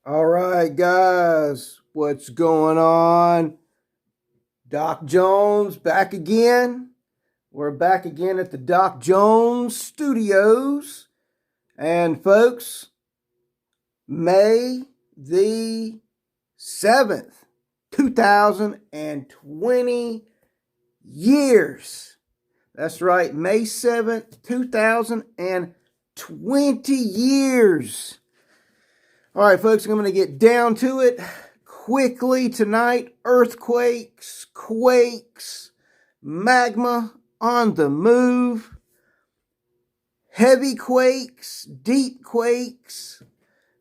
All right, guys, what's going on? Doc Jones back again. We're back again at the Doc Jones Studios. And folks, May the 7th, 2020 years. That's right, May 7th, 2020 years. All right, folks, I'm going to get down to it quickly tonight. Earthquakes, quakes, magma on the move, heavy quakes, deep quakes.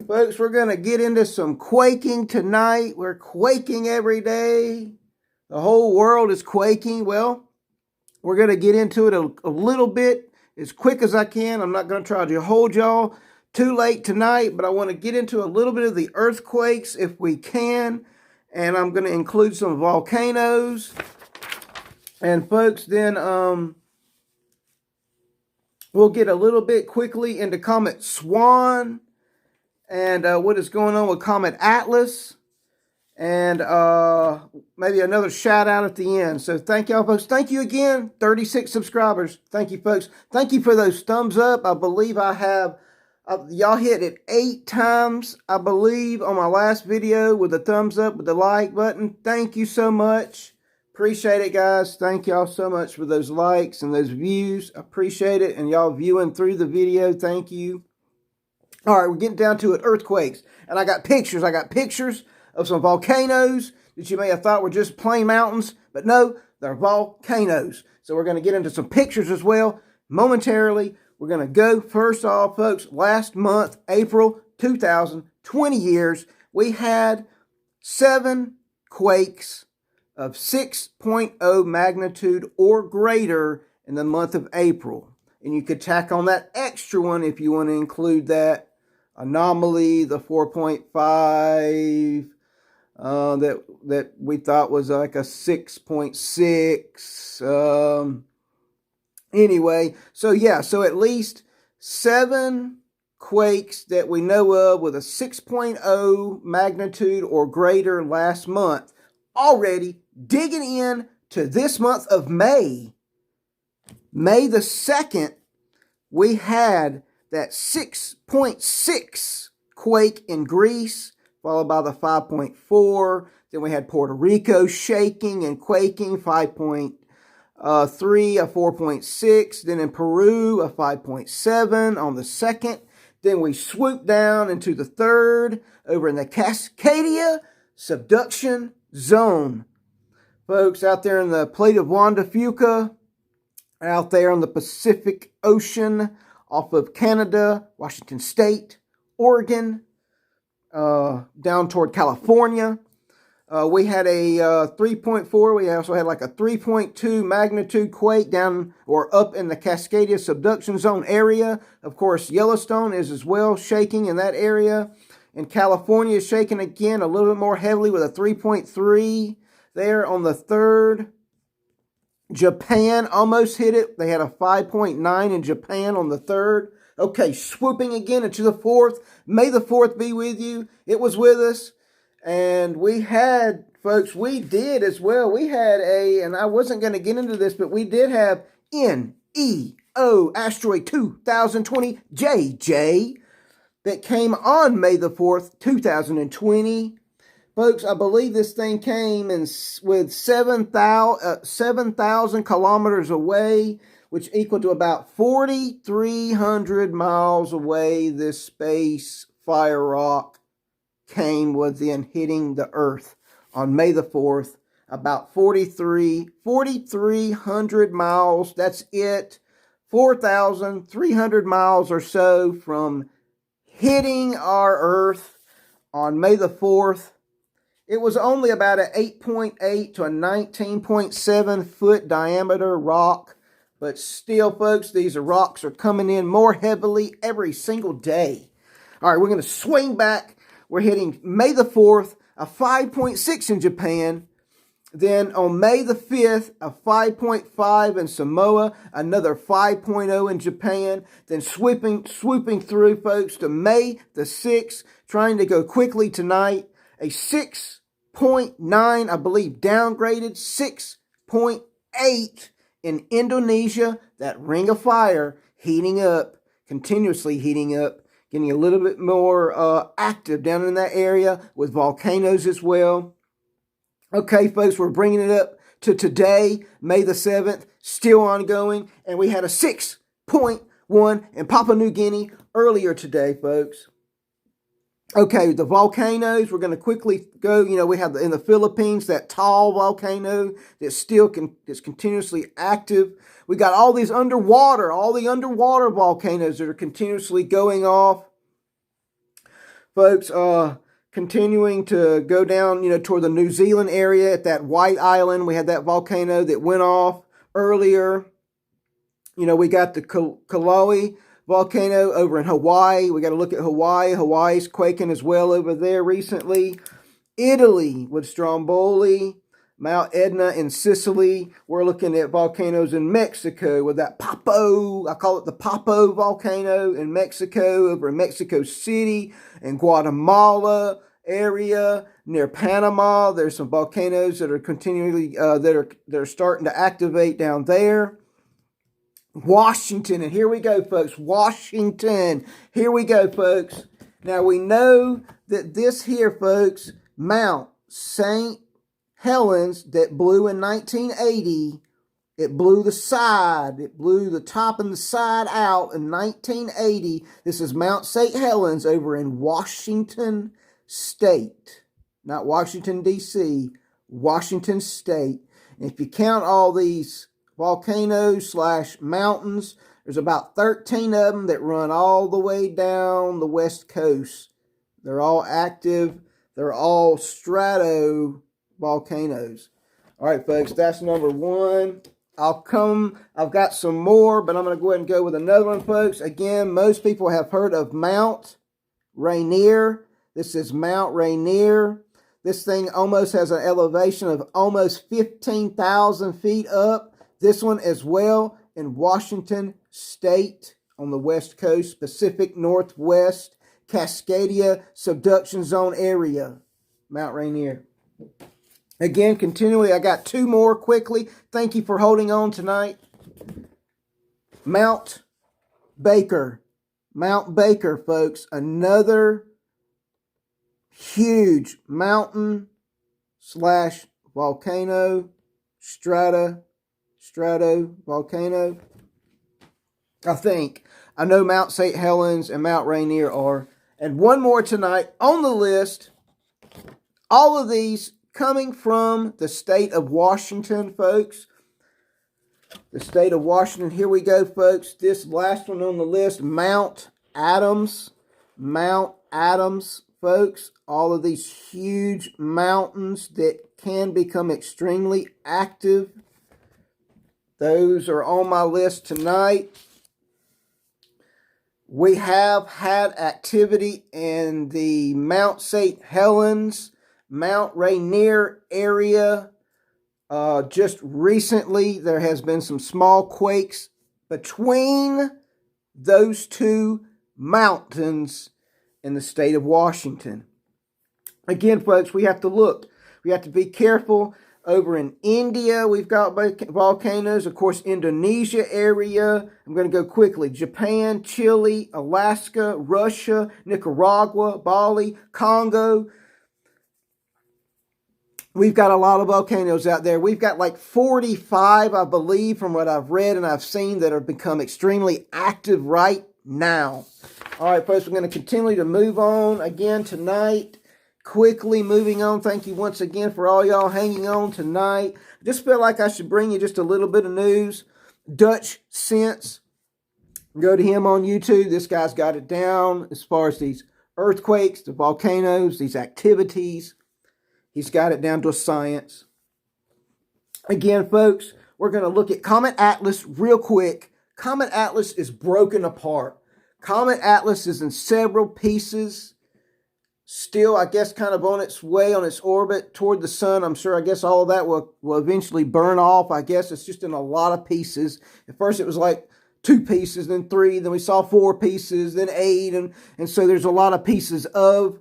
Folks, we're going to get into some quaking tonight. We're quaking every day. The whole world is quaking. Well, we're going to get into it a little bit as quick as I can. I'm not going to try to hold y'all too late tonight, but I want to get into a little bit of the earthquakes if we can, and I'm going to include some volcanoes. And folks, then we'll get a little bit quickly into Comet Swan and what is going on with Comet Atlas, and maybe another shout out at the end. So thank y'all, folks. Thank you again, 36 subscribers. Thank you, folks. Thank you for those thumbs up. I believe I have y'all hit it 8 times, I believe, on my last video with the thumbs up, with the like button. Thank you so much. Appreciate it, guys. Thank y'all so much for those likes and those views. Appreciate it. And y'all viewing through the video. Thank you. All right, we're getting down to it. Earthquakes. And I got pictures. I got pictures of some volcanoes that you may have thought were just plain mountains. But no, they're volcanoes. So we're going to get into some pictures as well momentarily. We're going to go first off, folks. Last month, April 2020 years, we had 7 quakes of 6.0 magnitude or greater in the month of April. And you could tack on that extra one if you want to include that anomaly, the 4.5 that we thought was like a 6.6. Anyway, so yeah, so at least 7 quakes that we know of with a 6.0 magnitude or greater last month. Already digging in to this month of May. May the 2nd, we had that 6.6 quake in Greece, followed by the 5.4. Then we had Puerto Rico shaking and quaking, 5.3, a 4.6, then in Peru, a 5.7 on the 2nd. Then we swooped down into the 3rd over in the Cascadia subduction zone. Folks, out there in the Plate of Juan de Fuca, out there on the Pacific Ocean, off of Canada, Washington State, Oregon, down toward California. We had a 3.4. We also had like a 3.2 magnitude quake down or up in the Cascadia subduction zone area. Of course, Yellowstone is as well shaking in that area. And California is shaking again a little bit more heavily with a 3.3 there on the 3rd. Japan almost hit it. They had a 5.9 in Japan on the 3rd. Okay, swooping again into the 4th. May the 4th be with you. It was with us. And we had, folks, we did as well. We had and I wasn't going to get into this, but we did have NEO Asteroid 2020 JJ that came on May the 4th, 2020. Folks, I believe this thing came in with 7,000 kilometers away, which equal to about 4,300 miles away. This space fire rock came within hitting the Earth on May the 4th. About 4,300 miles. That's it. 4,300 miles or so from hitting our Earth on May the 4th. It was only about an 8.8 to a 19.7 foot diameter rock. But still, folks, these rocks are coming in more heavily every single day. All right, we're going to swing back. We're hitting May the 4th, a 5.6 in Japan. Then on May the 5th, a 5.5 in Samoa, another 5.0 in Japan. Then swooping through, folks, to May the 6th trying to go quickly tonight. A 6.9, I believe, downgraded 6.8 in Indonesia. That ring of fire heating up, continuously heating up, getting a little bit more active down in that area with volcanoes as well. Okay, folks, we're bringing it up to today, May the 7th, still ongoing, and we had a 6.1 in Papua New Guinea earlier today, folks. Okay, the volcanoes, we're going to quickly go. We have in the Philippines, that tall volcano that's still is continuously active. We got all the underwater volcanoes that are continuously going off. Folks, continuing to go down, toward the New Zealand area at that White Island. We had that volcano that went off earlier. We got the Kilauea volcano over in Hawaii. We got to look at Hawaii. Hawaii's quaking as well over there recently. Italy with Stromboli, Mount Etna in Sicily. We're looking at volcanoes in Mexico with that Popo. I call it the Popo volcano in Mexico, over in Mexico City and Guatemala area near Panama. There's some volcanoes that are continually that are starting to activate down there. Washington, and here we go, folks. Washington, here we go, folks. Now we know that this here, folks, Mount St. Helens that blew in 1980, it blew the side, it blew the top and the side out in 1980. This is Mount St. Helens over in Washington State, not Washington, D.C., Washington State. And if you count all these volcanoes / mountains, there's about 13 of them that run all the way down the west coast. They're all active. They're all strato volcanoes. All right, folks, that's number one. I've got some more, but I'm going to go ahead and go with another one, folks. Again, most people have heard of Mount Rainier. This is Mount Rainier. This thing almost has an elevation of almost 15,000 feet up. This one as well in Washington State on the west coast, Pacific Northwest, Cascadia subduction zone area, Mount Rainier. Again, continually, I got two more quickly. Thank you for holding on tonight. Mount Baker. Mount Baker, folks. Another huge mountain / volcano, strato volcano. I think. I know Mount St. Helens and Mount Rainier are. And one more tonight on the list. All of these coming from the state of Washington, folks. The state of Washington. Here we go, folks. This last one on the list, Mount Adams. Mount Adams, folks. All of these huge mountains that can become extremely active. Those are on my list tonight. We have had activity in the Mount St. Helens, Mount Rainier area. Just recently, there has been some small quakes between those two mountains in the state of Washington. Again, folks, we have to look. We have to be careful. Over in India, we've got volcanoes. Of course, Indonesia area. I'm going to go quickly. Japan, Chile, Alaska, Russia, Nicaragua, Bali, Congo. We've got a lot of volcanoes out there. We've got like 45, I believe, from what I've read and I've seen, that have become extremely active right now. All right, folks, we're going to continue to move on again tonight. Quickly moving on. Thank you once again for all y'all hanging on tonight. I just felt like I should bring you just a little bit of news. Dutch Sense. Go to him on YouTube. This guy's got it down as far as these earthquakes, the volcanoes, these activities. He's got it down to a science. Again, folks, we're going to look at Comet Atlas real quick. Comet Atlas is broken apart. Comet Atlas is in several pieces. Still, I guess, kind of on its way, on its orbit toward the sun. I'm sure, I guess, all of that will eventually burn off. I guess it's just in a lot of pieces. At first, it was like 2 pieces, then 3, then we saw 4 pieces, then 8. And so there's a lot of pieces of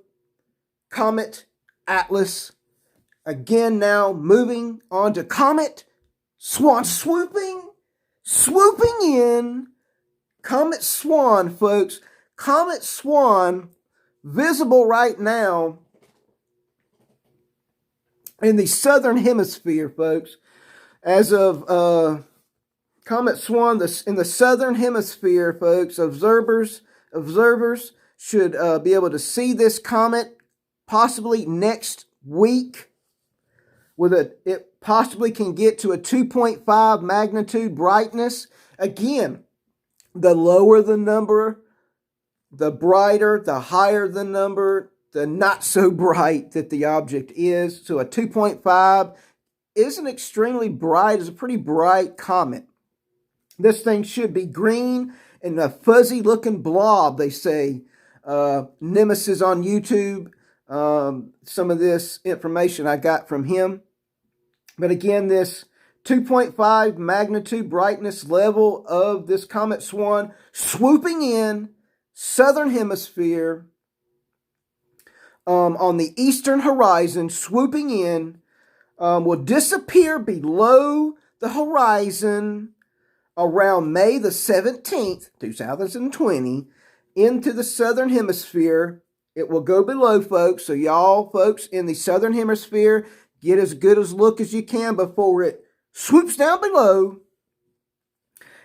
Comet Atlas. Again, now moving on to Comet Swan. Swooping in. Comet Swan, folks. Comet Swan, visible right now in the southern hemisphere, folks. As of Comet Swan in the southern hemisphere, folks, observers should be able to see this comet possibly next week. It possibly can get to a 2.5 magnitude brightness. Again, the lower the number, the brighter, the higher the number, the not so bright that the object is. So a 2.5 isn't extremely bright. It's a pretty bright comet. This thing should be green and a fuzzy looking blob, they say. Nemesis on YouTube. Some of this information I got from him. But again, this 2.5 magnitude brightness level of this Comet Swan swooping in southern hemisphere on the eastern horizon, swooping in, will disappear below the horizon around May the 17th, 2020, into the southern hemisphere. It will go below, folks. So y'all, folks, in the southern hemisphere, get as good a look as you can before it swoops down below.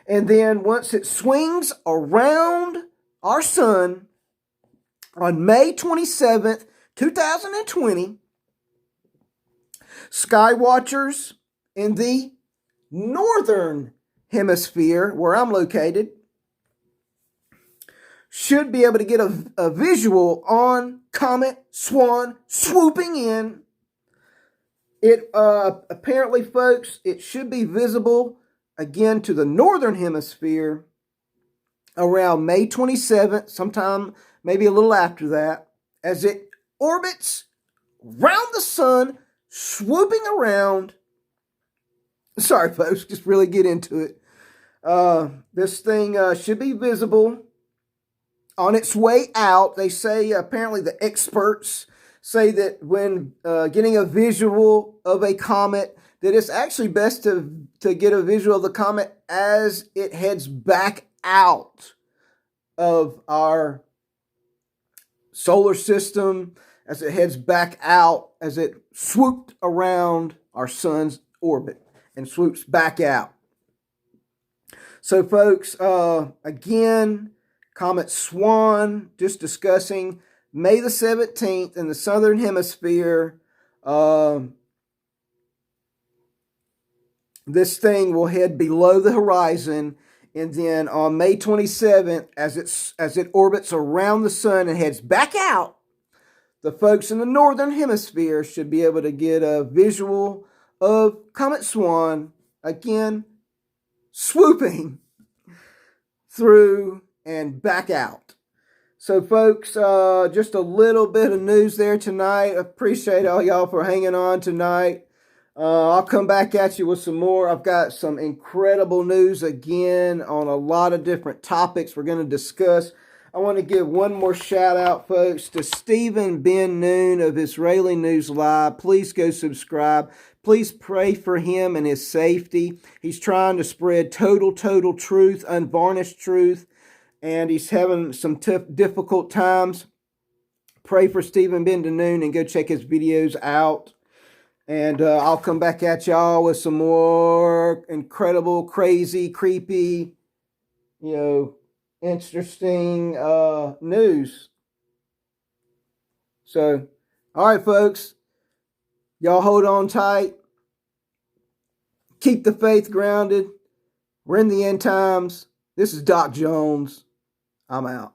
And then once it swings around our sun on May 27th, 2020, sky watchers in the northern hemisphere, where I'm located, should be able to get a visual on Comet Swan swooping in. It apparently, folks, it should be visible again to the northern hemisphere around May 27th, sometime maybe a little after that, as it orbits round the sun, swooping around. Sorry, folks, just really get into it. This thing should be visible on its way out. They say, apparently the experts say that when getting a visual of a comet, that it's actually best to get a visual of the comet as it heads back out of our solar system, as it heads back out, as it swooped around our sun's orbit and swoops back out. So, folks, again, Comet Swan, just discussing May the 17th in the southern hemisphere. This thing will head below the horizon, and then on May 27th, as it orbits around the sun and heads back out, the folks in the northern hemisphere should be able to get a visual of Comet Swan, again, swooping through and back out. So, folks, just a little bit of news there tonight. Appreciate all y'all for hanging on tonight. I'll come back at you with some more. I've got some incredible news again on a lot of different topics we're going to discuss. I want to give one more shout out, folks, to Stephen Ben Noon of Israeli News Live. Please go subscribe. Please pray for him and his safety. He's trying to spread total truth, unvarnished truth, and he's having some difficult times. Pray for Stephen Ben Noon and go check his videos out. And I'll come back at y'all with some more incredible, crazy, creepy, interesting news. So, all right, folks. Y'all hold on tight. Keep the faith grounded. We're in the end times. This is Doc Jones. I'm out.